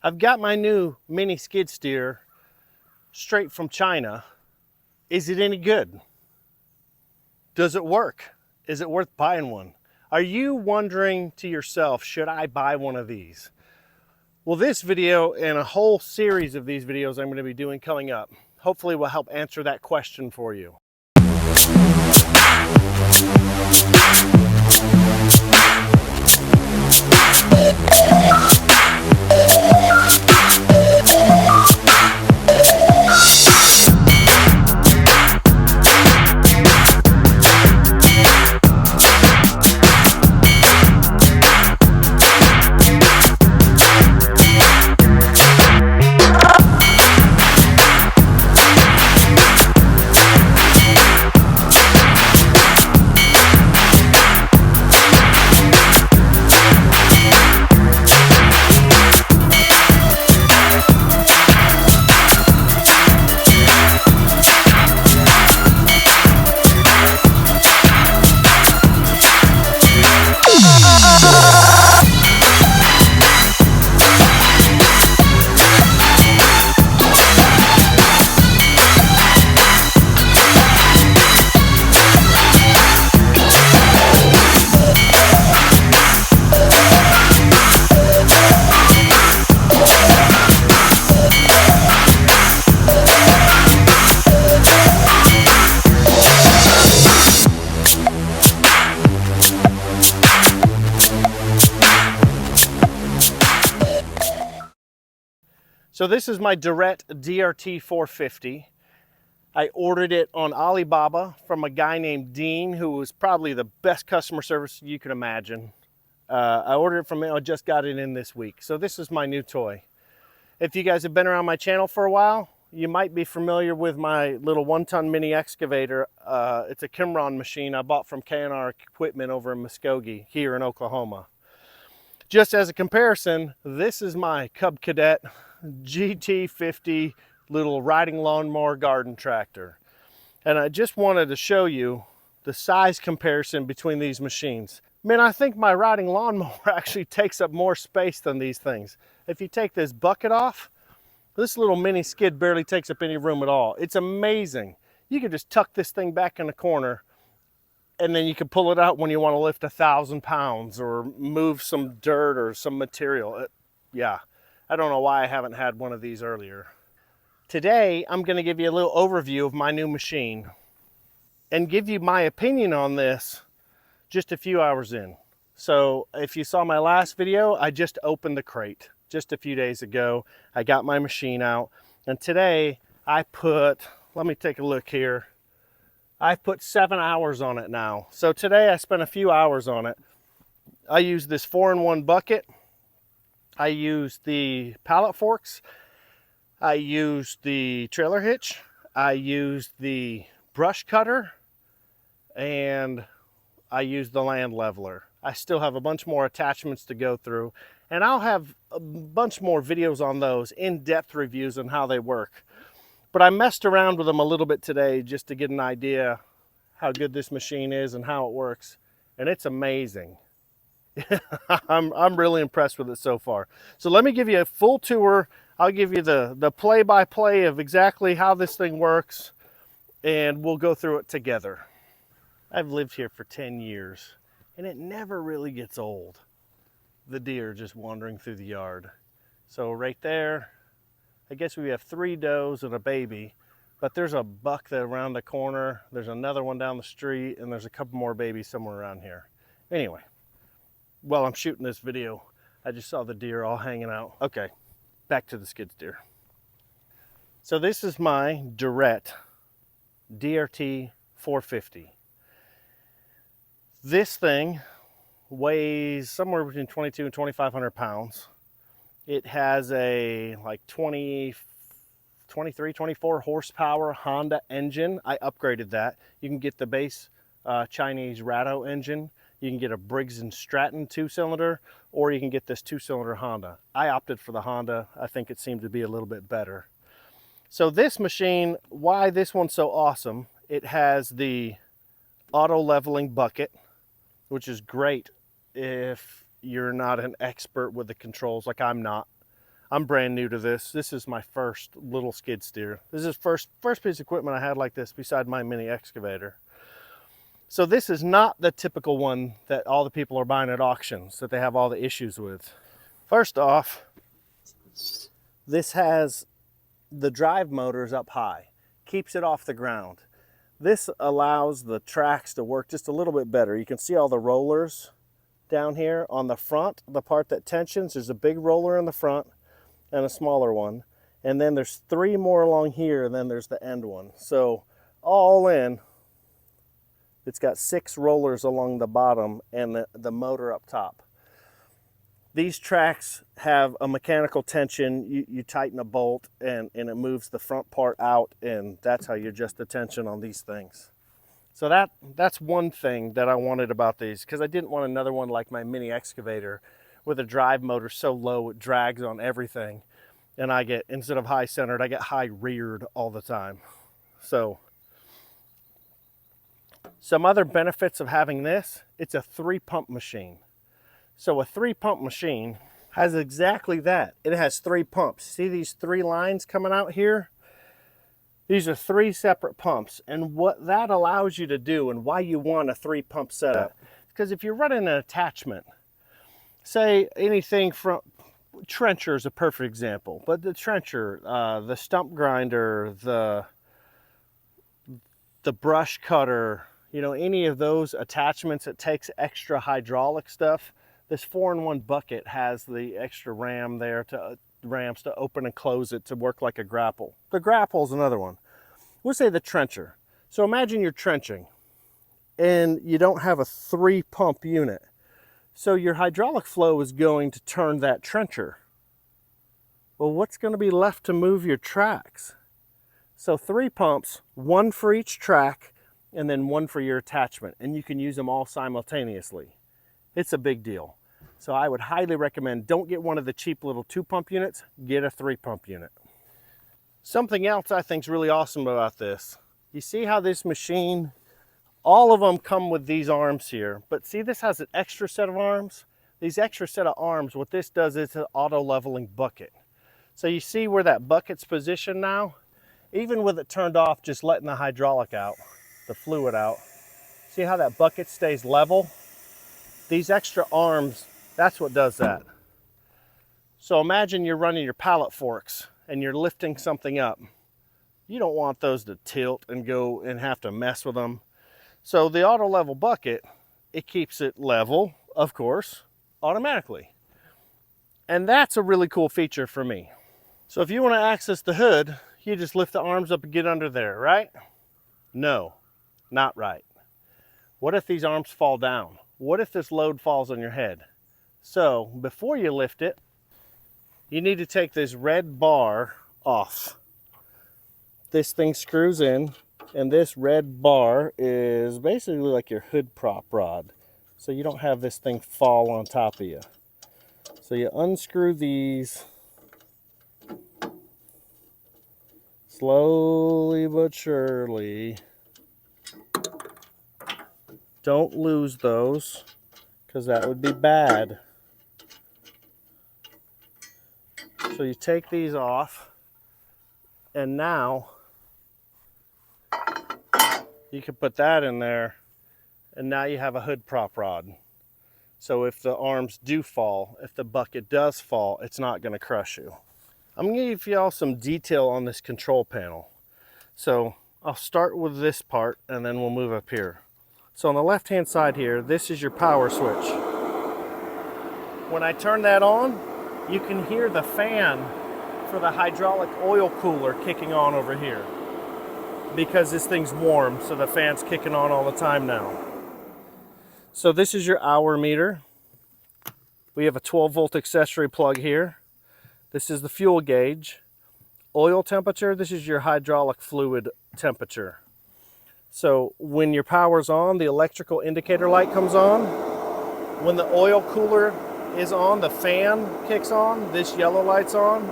I've got my new mini skid steer straight from China. Is it any good? Does it work? Is it worth buying one? Are you wondering to yourself, should I buy one of these? Well, this video and a whole series of these videos I'm going to be doing coming up hopefully will help answer that question for you. So this is my Direct DRT 450. I ordered it on Alibaba from a guy named Dean, who was probably the best customer service you can imagine. I ordered it from him. I just got it in this week. So this is my new toy. If you guys have been around my channel for a while, you might be familiar with my little 1-ton mini excavator. It's a Qumran machine I bought from K&R Equipment over in Muskogee here in Oklahoma. Just as a comparison, this is my Cub Cadet GT50 little riding lawnmower garden tractor. And I just wanted to show you the size comparison between these machines. Man, I think my riding lawnmower actually takes up more space than these things. If you take this bucket off, this little mini skid barely takes up any room at all. It's amazing. You can just tuck this thing back in the corner and then you can pull it out when you want to lift 1,000 pounds or move some dirt or some material. Yeah. I don't know why I haven't had one of these earlier. Today, I'm going to give you a little overview of my new machine and give you my opinion on this just a few hours in. So if you saw my last video, I just opened the crate just a few days ago. I got my machine out, and today I put, let me take a look here. I've put 7 hours on it now. So today I spent a few hours on it. I used this 4-in-1 bucket. I used the pallet forks, I used the trailer hitch, I used the brush cutter, and I used the land leveler. I still have a bunch more attachments to go through, and I'll have a bunch more videos on those, in-depth reviews on how they work. But I messed around with them a little bit today just to get an idea how good this machine is and how it works, and it's amazing. I'm really impressed with it so far. So let me give you a full tour. I'll give you the play-by-play of exactly how this thing works, and we'll go through it together. I've lived here for 10 years, and it never really gets old. The deer just wandering through the yard. So right there, I guess we have 3 does and a baby, but there's a buck that around the corner. There's another one down the street, and there's a couple more babies somewhere around here. Anyway. While I'm shooting this video, I just saw the deer all hanging out. Okay, back to the skid steer. So this is my Direct DRT 450. This thing weighs somewhere between 22 and 2,500 pounds. It has a like 23, 24 horsepower Honda engine. I upgraded that. You can get the base Chinese Ratto engine. You can get a Briggs & Stratton 2-cylinder, or you can get this 2-cylinder Honda. I opted for the Honda. I think it seemed to be a little bit better. So this machine, why this one's so awesome, it has the auto leveling bucket, which is great if you're not an expert with the controls like I'm not. I'm brand new to this. This is my first little skid steer. This is first piece of equipment I had like this beside my mini excavator. So this is not the typical one that all the people are buying at auctions that they have all the issues with. First off, this has the drive motors up high, keeps it off the ground. This allows the tracks to work just a little bit better. You can see all the rollers down here on the front, the part that tensions. There's a big roller in the front and a smaller one. And then there's 3 more along here, and then there's the end one. So all in, it's got 6 rollers along the bottom and the motor up top. These tracks have a mechanical tension. You tighten a bolt and it moves the front part out, and that's how you adjust the tension on these things. So that's one thing that I wanted about these, because I didn't want another one like my mini excavator with a drive motor so low it drags on everything. And I get, instead of high centered, I get high reared all the time. So some other benefits of having this, it's a 3-pump machine. So a 3-pump machine has exactly that. It has 3 pumps. See these 3 lines coming out here? These are 3 separate pumps. And what that allows you to do, and why you want a 3-pump setup, because if you're running an attachment, say anything from, trencher is a perfect example, but the trencher, the stump grinder, the brush cutter, you know, any of those attachments that takes extra hydraulic stuff, this 4-in-1 bucket has the extra ram there ramps to open and close it to work like a grapple. The grapple is another one. We'll say the trencher. So imagine you're trenching and you don't have a 3-pump unit. So your hydraulic flow is going to turn that trencher. Well, what's going to be left to move your tracks? So 3 pumps, 1 for each track, and then 1 for your attachment. And you can use them all simultaneously. It's a big deal. So I would highly recommend, don't get one of the cheap little 2-pump units, get a 3-pump unit. Something else I think is really awesome about this, you see how this machine, all of them come with these arms here, but see this has an extra set of arms? These extra set of arms, what this does is an auto leveling bucket. So you see where that bucket's positioned now? Even with it turned off, just letting the hydraulic out, the fluid out, see how that bucket stays level? These extra arms, that's what does that. So imagine you're running your pallet forks and you're lifting something up. You don't want those to tilt and go and have to mess with them. So the auto level bucket, it keeps it level, of course, automatically. And that's a really cool feature for me. So if you want to access the hood, you just lift the arms up and get under there, right? No, not right. What if these arms fall down? What if this load falls on your head? So before you lift it, you need to take this red bar off. This thing screws in, and this red bar is basically like your hood prop rod. So you don't have this thing fall on top of you. So you unscrew these slowly but surely. Don't lose those, because that would be bad. So you take these off, and now you can put that in there, and now you have a hood prop rod. So if the arms do fall, if the bucket does fall, it's not going to crush you. I'm going to give y'all some detail on this control panel. So I'll start with this part, and then we'll move up here. So on the left-hand side here, this is your power switch. When I turn that on, you can hear the fan for the hydraulic oil cooler kicking on over here, because this thing's warm, so the fan's kicking on all the time now. So this is your hour meter. We have a 12-volt accessory plug here. This is the fuel gauge. Oil temperature, this is your hydraulic fluid temperature. So when your power's on, the electrical indicator light comes on. When the oil cooler is on, the fan kicks on, this yellow light's on.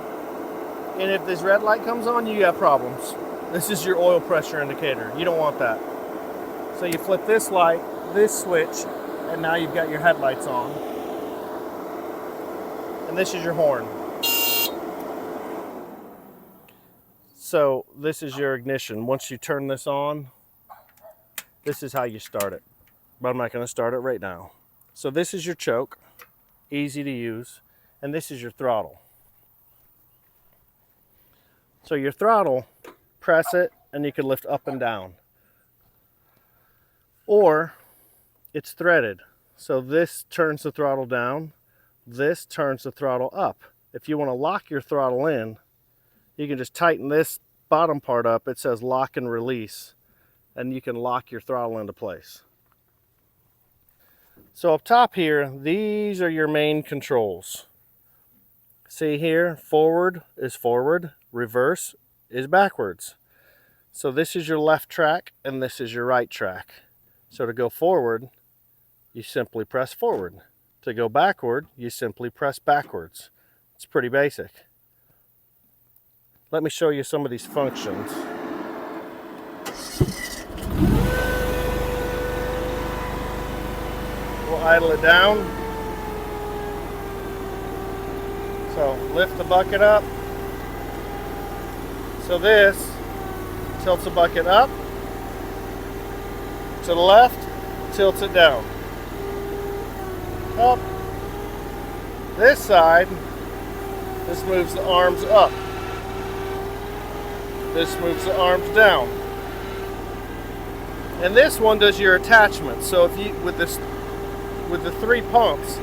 And if this red light comes on, you have problems. This is your oil pressure indicator. You don't want that. So you flip this light, this switch, and now you've got your headlights on. And this is your horn. So this is your ignition. Once you turn this on, this is how you start it. But I'm not going to start it right now. So this is your choke, easy to use, and this is your throttle. So your throttle, press it, and you can lift up and down. Or it's threaded. So this turns the throttle down, this turns the throttle up. If you want to lock your throttle in, you can just tighten this bottom part up. It says lock and release, and you can lock your throttle into place. So up top here, these are your main controls. See here, forward is forward, reverse is backwards. So this is your left track and this is your right track. So to go forward, you simply press forward. To go backward, you simply press backwards. It's pretty basic. Let me show you some of these functions. We'll idle it down. So lift the bucket up. So this tilts the bucket up. To the left, tilts it down. Up. This side, this moves the arms up. This moves the arms down. And this one does your attachment. So if you, with the 3 pumps,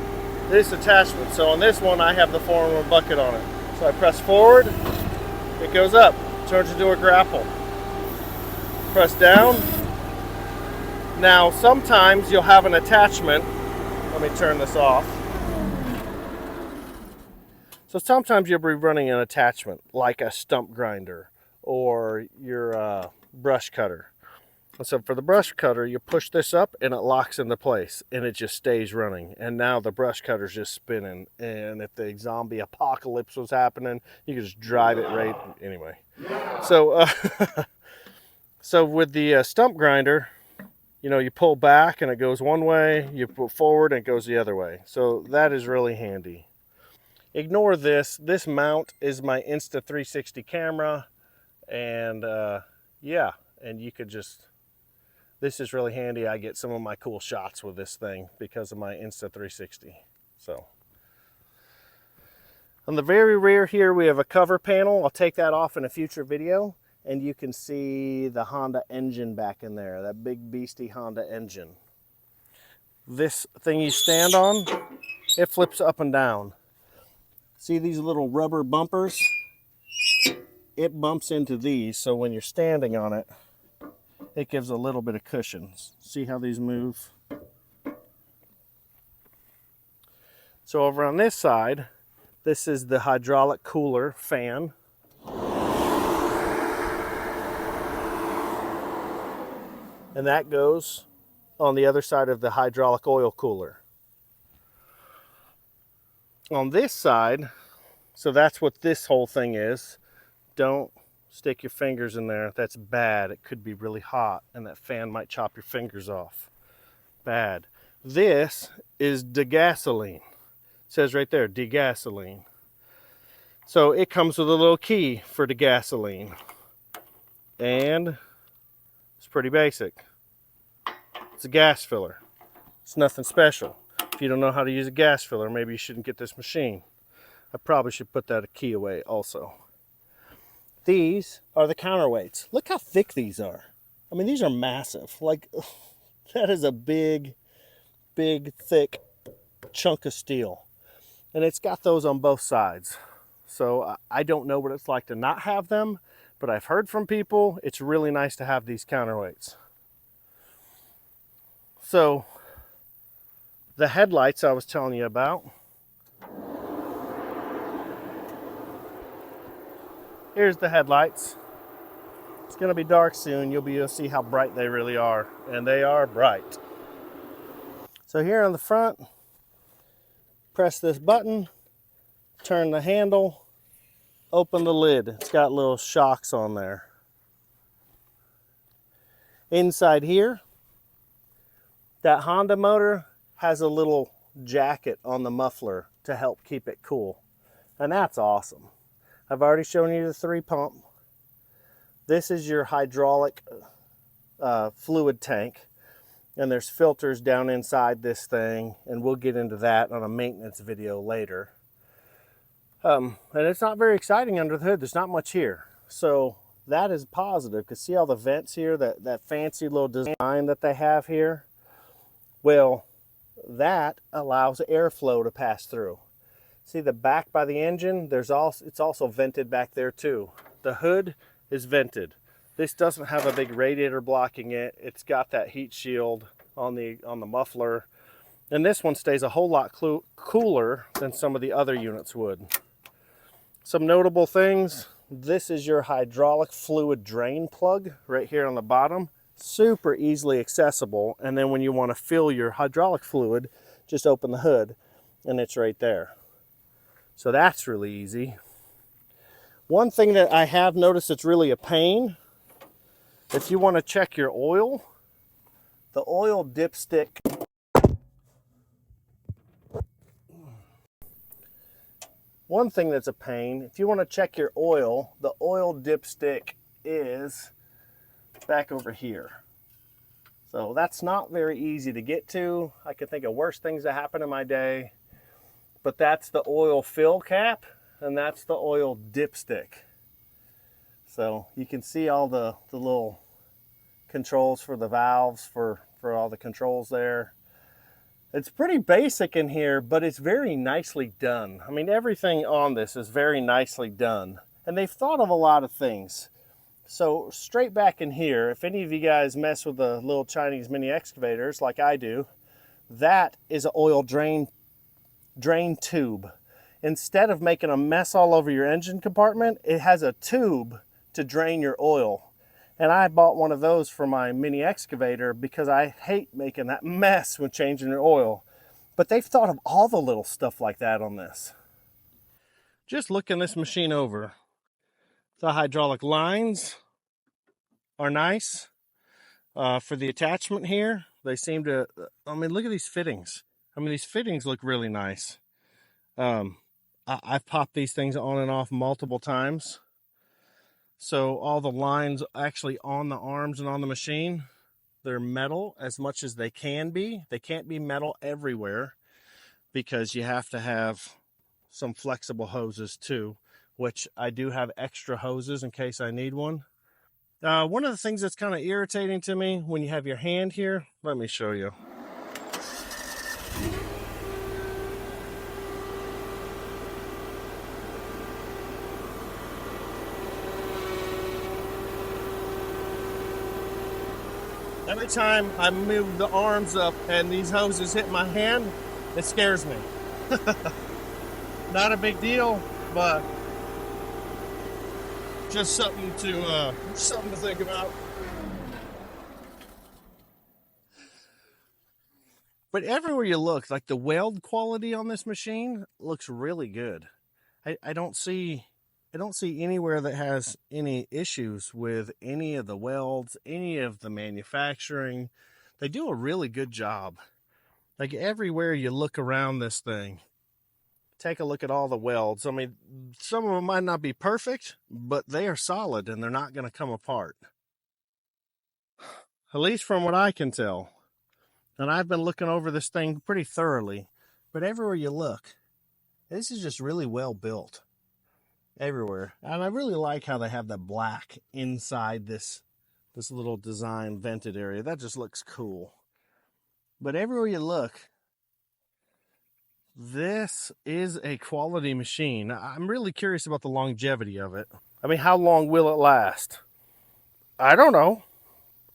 this attachment. So on this one, I have the 4-in-1 bucket on it. So I press forward, it goes up, turns into a grapple. Press down. Now, sometimes you'll have an attachment. Let me turn this off. So sometimes you'll be running an attachment, like a stump grinder or your brush cutter. So for the brush cutter, you push this up and it locks into place and it just stays running. And now the brush cutter's just spinning. And if the zombie apocalypse was happening, you could just drive it right anyway. So, so with the stump grinder, you know, you pull back and it goes one way, you pull forward and it goes the other way. So that is really handy. Ignore this. This mount is my Insta360 camera. And yeah, and you could just... This is really handy. I get some of my cool shots with this thing because of my Insta360. So on the very rear here, we have a cover panel. I'll take that off in a future video, and you can see the Honda engine back in there, that big beastie Honda engine. This thing you stand on, it flips up and down. See these little rubber bumpers? It bumps into these, so when you're standing on it, it gives a little bit of cushion. See how these move? So over on this side, this is the hydraulic cooler fan. And that goes on the other side of the hydraulic oil cooler. On this side, so that's what this whole thing is. Don't stick your fingers in there. That's bad. It could be really hot and that fan might chop your fingers off. Bad. This is degasoline. It says right there, degasoline. So it comes with a little key for degasoline. And it's pretty basic. It's a gas filler. It's nothing special. If you don't know how to use a gas filler, maybe you shouldn't get this machine. I probably should put that key away also. These are the counterweights. Look how thick these are. I mean, these are massive. Like, that is a big, big, thick chunk of steel. And it's got those on both sides. So I don't know what it's like to not have them, but I've heard from people it's really nice to have these counterweights. So the headlights I was telling you about. Here's the headlights. It's going to be dark soon. You'll be able to see how bright they really are. And they are bright. So here on the front, press this button, turn the handle, open the lid. It's got little shocks on there. Inside here, that Honda motor has a little jacket on the muffler to help keep it cool. And that's awesome. I've already shown you the 3 pump. This is your hydraulic fluid tank, and there's filters down inside this thing, and we'll get into that on a maintenance video later. And it's not very exciting under the hood. There's not much here. So that is positive, because see all the vents here, that fancy little design that they have here? Well, that allows airflow to pass through. See the back by the engine? It's also vented back there too. The hood is vented. This doesn't have a big radiator blocking it. It's got that heat shield on the muffler. And this one stays a whole lot cooler than some of the other units would. Some notable things. This is your hydraulic fluid drain plug right here on the bottom. Super easily accessible. And then when you want to fill your hydraulic fluid, just open the hood and it's right there. So that's really easy. One thing that I have noticed that's really a pain, if you want to check your oil, the oil dipstick One thing that's a pain, if you want to check your oil, the oil dipstick is back over here. So that's not very easy to get to. I can think of worse things that happen in my day. But that's the oil fill cap, and that's the oil dipstick. So you can see all the little controls for the valves for all the controls there. It's pretty basic in here, but it's very nicely done. I mean, everything on this is very nicely done. And they've thought of a lot of things. So straight back in here, if any of you guys mess with the little Chinese mini excavators like I do, that is an oil drain tube. Instead of making a mess all over your engine compartment, it has a tube to drain your oil. And I bought one of those for my mini excavator because I hate making that mess when changing your oil. But they've thought of all the little stuff like that on this. Just looking this machine over, the hydraulic lines are nice. For the attachment here, they seem to, I mean, look at these fittings. I mean, these fittings look really nice. I've popped these things on and off multiple times. So all the lines actually on the arms and on the machine, they're metal as much as they can be. They can't be metal everywhere because you have to have some flexible hoses too, which I do have extra hoses in case I need one. One of the things that's kind of irritating to me when you have your hand here, let me show you. Every time I move the arms up and these hoses hit my hand, it scares me. Not a big deal, but just something to think about. But everywhere you look, like the weld quality on this machine looks really good. I don't see anywhere that has any issues with any of the welds, any of the manufacturing. They do a really good job. Like everywhere you look around this thing, take a look at all the welds. I mean, some of them might not be perfect, but they are solid and they're not going to come apart. At least from what I can tell. And I've been looking over this thing pretty thoroughly, but everywhere you look, this is just really well built. Everywhere. And I really like how they have the black inside this little design vented area. That just looks cool. But everywhere you look, this is a quality machine. I'm really curious about the longevity of it. I mean, how long will it last? I don't know.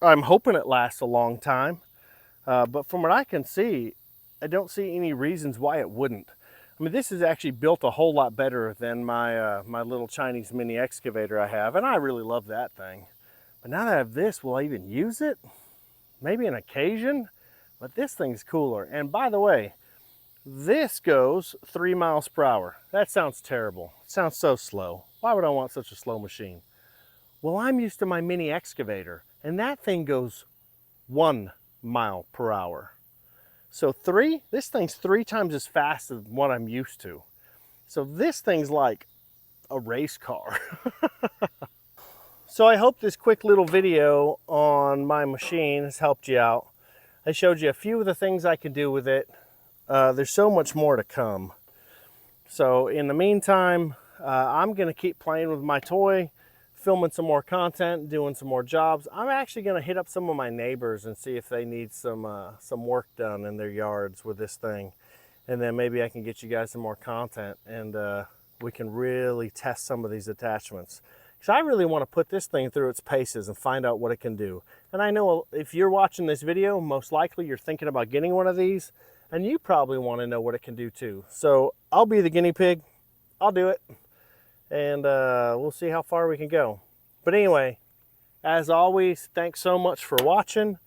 I'm hoping it lasts a long time. But from what I can see, I don't see any reasons why it wouldn't. I mean, this is actually built a whole lot better than my my little Chinese mini excavator I have, and I really love that thing. But now that I have this, will I even use it? Maybe an occasion, but this thing's cooler. And by the way, this goes 3 miles per hour. That sounds terrible. It sounds so slow. Why would I want such a slow machine? Well, I'm used to my mini excavator, and that thing goes 1 mile per hour. So this thing's 3 times as fast as what I'm used to. So this thing's like a race car. So I hope this quick little video on my machine has helped you out. I showed you a few of the things I can do with it. There's so much more to come. So in the meantime, I'm going to keep playing with my toy, filming some more content, doing some more jobs. I'm actually going to hit up some of my neighbors and see if they need some work done in their yards with this thing. And then maybe I can get you guys some more content, and we can really test some of these attachments. Because I really want to put this thing through its paces and find out what it can do. And I know if you're watching this video, most likely you're thinking about getting one of these, and you probably want to know what it can do too. So I'll be the guinea pig. I'll do it. And we'll see how far we can go. But anyway, as always, thanks so much for watching.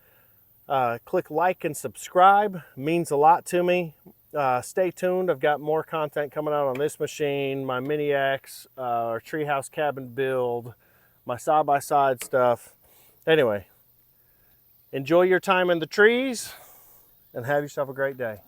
Click like and subscribe. It means a lot to me. Stay tuned. I've got more content coming out on this machine, my Mini X, our treehouse cabin build, my side-by-side stuff. Anyway, enjoy your time in the trees and have yourself a great day.